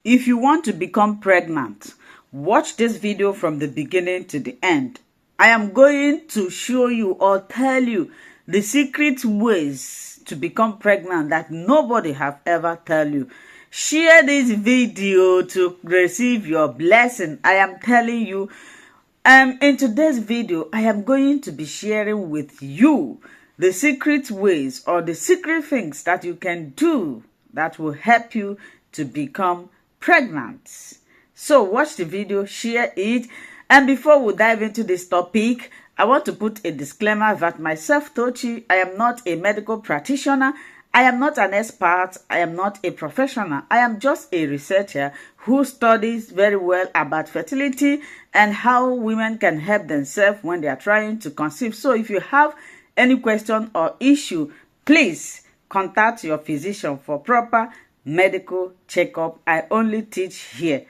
If you want to become pregnant, watch this video from the beginning to the end. I am going to show you or tell you the secret ways to become pregnant that nobody have ever tell you. Share this video to receive your blessing. I am telling you, in today's video, I am going to be sharing with you the secret ways or the secret things that you can do that will help you to become pregnant. So watch the video, share it, and before we dive into this topic, I want to put a disclaimer that myself, Tochi, I am not a medical practitioner. I am not an expert. I am not a professional. I am just a researcher who studies very well about fertility and how women can help themselves when they are trying to conceive. So if you have any question or issue, please contact your physician for proper medical checkup. I only teach here.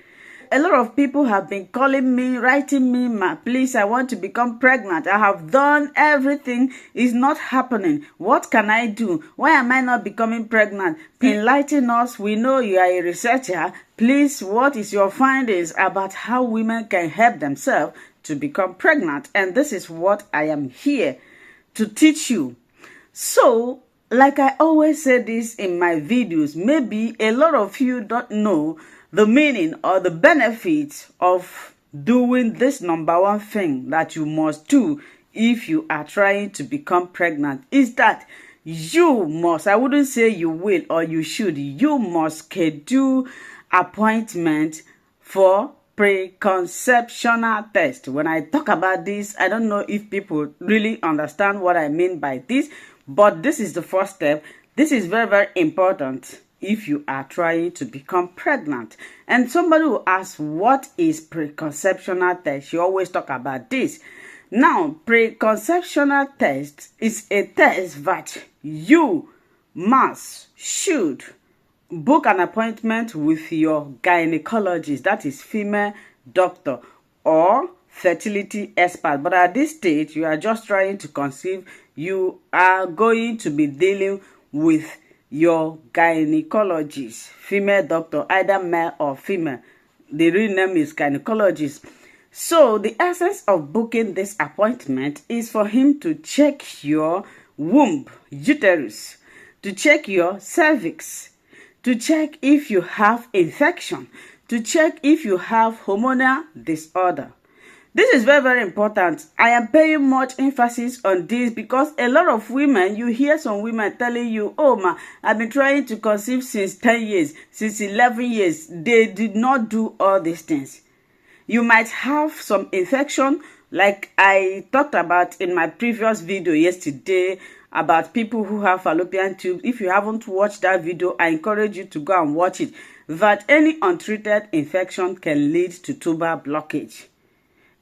A lot of people have been calling me, writing me, please, I want to become pregnant. I have done everything. It's not happening. What can I do? Why am I not becoming pregnant? Enlighten us. We know you are a researcher. Please, what is your findings about how women can help themselves to become pregnant? And this is what I am here to teach you. So, like I always say this in my videos, maybe a lot of you don't know the meaning or the benefits of doing this number one thing that you must do if you are trying to become pregnant is that you must, I wouldn't say you will or you should, you must schedule appointment for preconceptional test. When I talk about this, I don't know if people really understand what I mean by this, but this is the first step. This is very, very important if you are trying to become pregnant. And somebody will ask, what is preconceptional test? You always talk about this. Now, preconceptional test is a test that you should book an appointment with your gynecologist, that is female doctor or fertility expert. But at this stage, you are just trying to conceive. You are going to be dealing with your gynecologist, female doctor, either male or female. The real name is gynecologist. So the essence of booking this appointment is for him to check your womb, uterus, to check your cervix, to check if you have infection, to check if you have hormonal disorder. This is very, very important. I am paying much emphasis on this because a lot of women, you hear some women telling you, oh ma, I've been trying to conceive since 10 years, since 11 years. They did not do all these things. You might have some infection, like I talked about in my previous video yesterday about people who have fallopian tubes. If you haven't watched that video, I encourage you to go and watch it. That any untreated infection can lead to tubal blockage.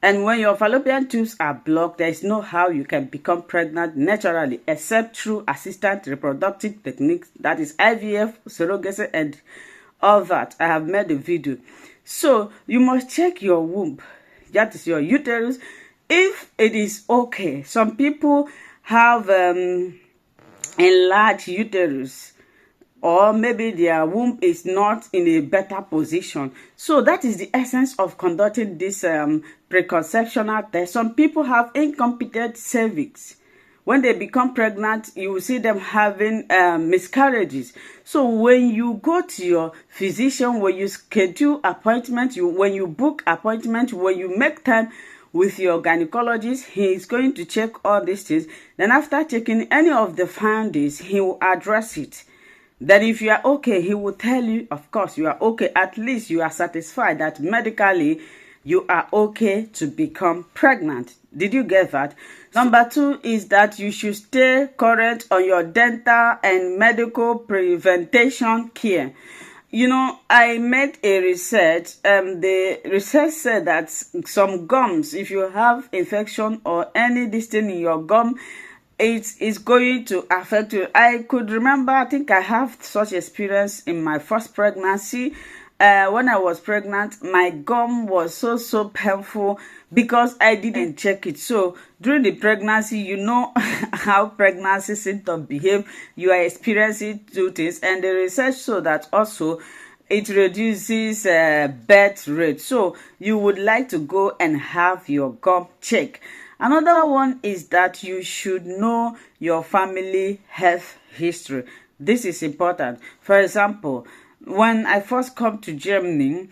And when your fallopian tubes are blocked, there is no how you can become pregnant naturally except through assisted reproductive techniques, that is IVF, surrogacy, and all that. I have made a video. So you must check your womb, that is your uterus, if it is okay. Some people have enlarged uterus, or maybe their womb is not in a better position. So that is the essence of conducting this preconceptional test. Some people have incompetent cervix. When they become pregnant, you will see them having miscarriages. So when you go to your physician, when you schedule appointment, when you book appointment, when you make time with your gynecologist, he is going to check all these things. Then after checking any of the findings, he will address it. That if you are okay, he will tell you, of course, you are okay. At least you are satisfied that medically you are okay to become pregnant. Did you get that? Number two is that you should stay current on your dental and medical prevention care. You know, I made a research. The research said that some gums, if you have infection or any distinct in your gum, it is going to affect you. I could remember, I think I have such experience in my first pregnancy. When I was pregnant, my gum was so painful because I didn't check it. So during the pregnancy, you know how pregnancy symptoms behave. You are experiencing two things, and the research showed that also it reduces birth rate. So you would like to go and have your gum checked. Another one is that you should know your family health history. This is important. For example, when I first come to Germany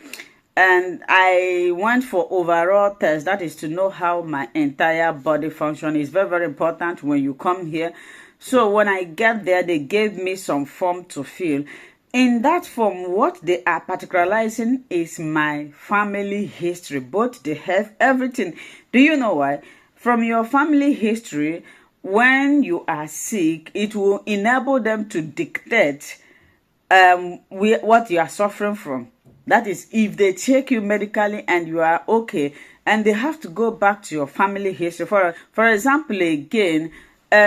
and I went for overall test, that is to know how my entire body function is very, very important when you come here. So when I get there, they gave me some form to fill. In that form, what they are particularizing is my family history, both the health, everything. Do you know why? From your family history, when you are sick, it will enable them to dictate what you are suffering from. That is, if they check you medically and you are okay, and they have to go back to your family history. For example, again,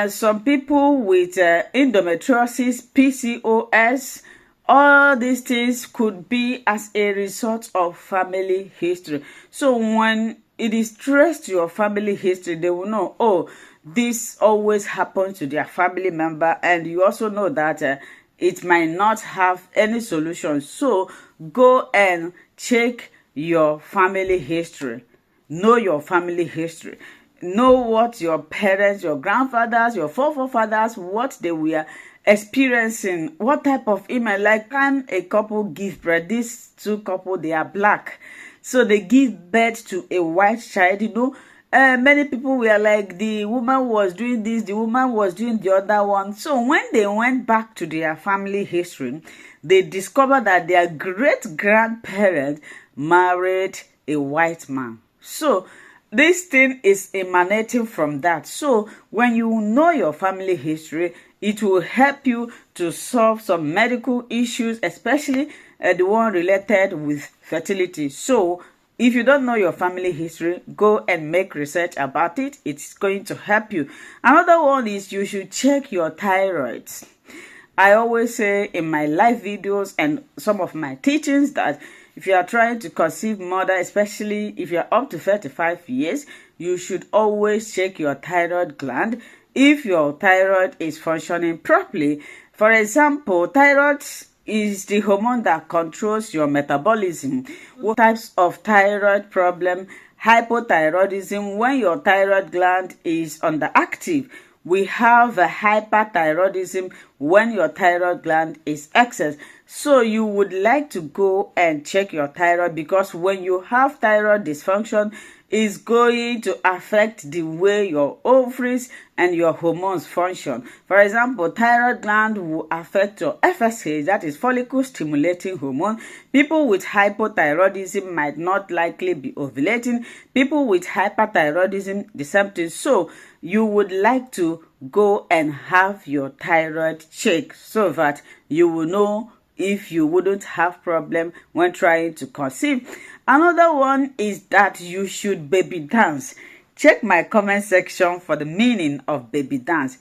some people with endometriosis, PCOS, all these things could be as a result of family history. So when it is traced to your family history, they will know, oh, this always happens to their family member, and you also know that it might not have any solution. So go and check your family history. Know your family history. Know what your parents, your grandfathers, your forefathers, what they were experiencing, what type of email. Like, can a couple give birth? These two couple, they are black, so they give birth to a white child. Many people were like, the woman was doing this, the woman was doing the other one. So when they went back to their family history, they discovered that their great grandparent married a white man. So this thing is emanating from that. So when you know your family history, it will help you to solve some medical issues, especially the one related with fertility. So if you don't know your family history, go and make research about it. It's going to help you. Another one is you should check your thyroid. I always say in my live videos and some of my teachings that if you are trying to conceive mother, especially if you are up to 35 years, you should always check your thyroid gland if your thyroid is functioning properly. For example, thyroid is the hormone that controls your metabolism. What types of thyroid problem? Hypothyroidism, when your thyroid gland is underactive. We have a hyperthyroidism when your thyroid gland is excess. So you would like to go and check your thyroid, because when you have thyroid dysfunction, it's going to affect the way your ovaries and your hormones function. For example, thyroid gland will affect your FSH, that is follicle stimulating hormone. People with hypothyroidism might not likely be ovulating. People with hyperthyroidism, the same thing. So you would like to go and have your thyroid checked so that you will know if you wouldn't have problem when trying to conceive. Another one is that you should baby dance. Check my comment section for the meaning of baby dance.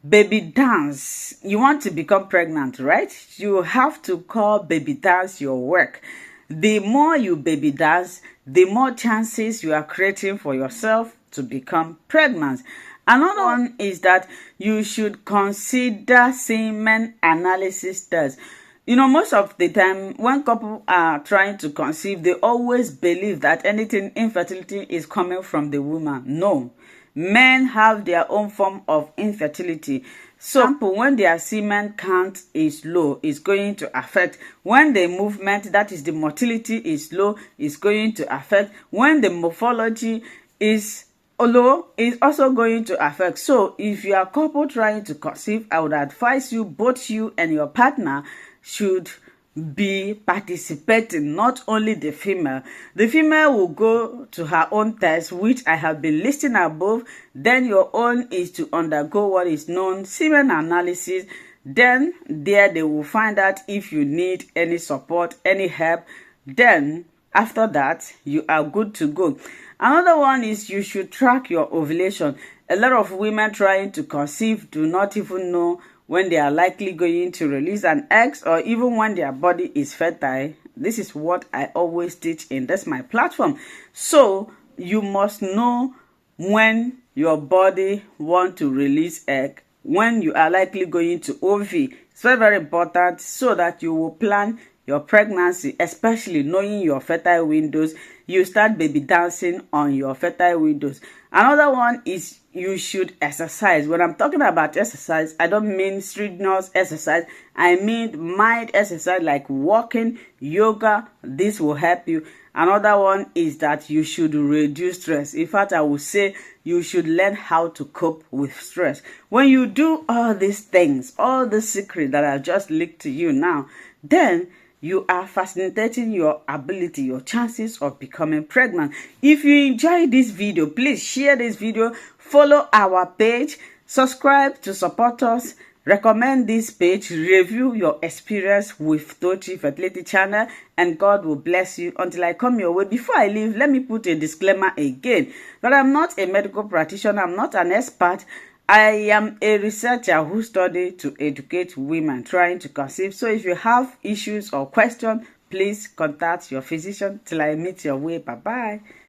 Baby dance, you want to become pregnant, right? You have to call baby dance your work. The more you baby dance, the more chances you are creating for yourself to become pregnant. Another one is that you should consider semen analysis tests. Most of the time when couples are trying to conceive, they always believe that anything infertility is coming from the woman. No, men have their own form of infertility. So when their semen count is low, it's going to affect. When the movement, that is the motility, is low, it's going to affect. When the morphology is low, it's also going to affect. So if you are a couple trying to conceive, I would advise you, both you and your partner should be participating, not only the female. The female will go to her own test, which I have been listing above. Then your own is to undergo what is known semen analysis. Then there they will find out if you need any support, any help. Then after that, you are good to go. Another one is you should track your ovulation. A lot of women trying to conceive do not even know when they are likely going to release an egg, or even when their body is fertile. This is what I always teach in this my platform. So you must know when your body want to release egg, when you are likely going to ovulate. It's very, very important, so that you will plan your pregnancy, especially knowing your fertile windows, you start baby dancing on your fertile windows. Another one is you should exercise. When I'm talking about exercise, I don't mean strenuous exercise. I mean mild exercise like walking, yoga. This will help you. Another one is that you should reduce stress. In fact, I would say you should learn how to cope with stress. When you do all these things, all the secrets that I've just leaked to you now, then you are facilitating your ability, your chances of becoming pregnant. If you enjoy this video, please share this video, follow our page, subscribe to support us, recommend this page, review your experience with Tochi Fertility Channel, and God will bless you until I come your way. Before I leave, let me put a disclaimer again that I'm not a medical practitioner, I'm not an expert. I am a researcher who studied to educate women trying to conceive. So if you have issues or questions, please contact your physician. Till I meet your way. Bye-bye.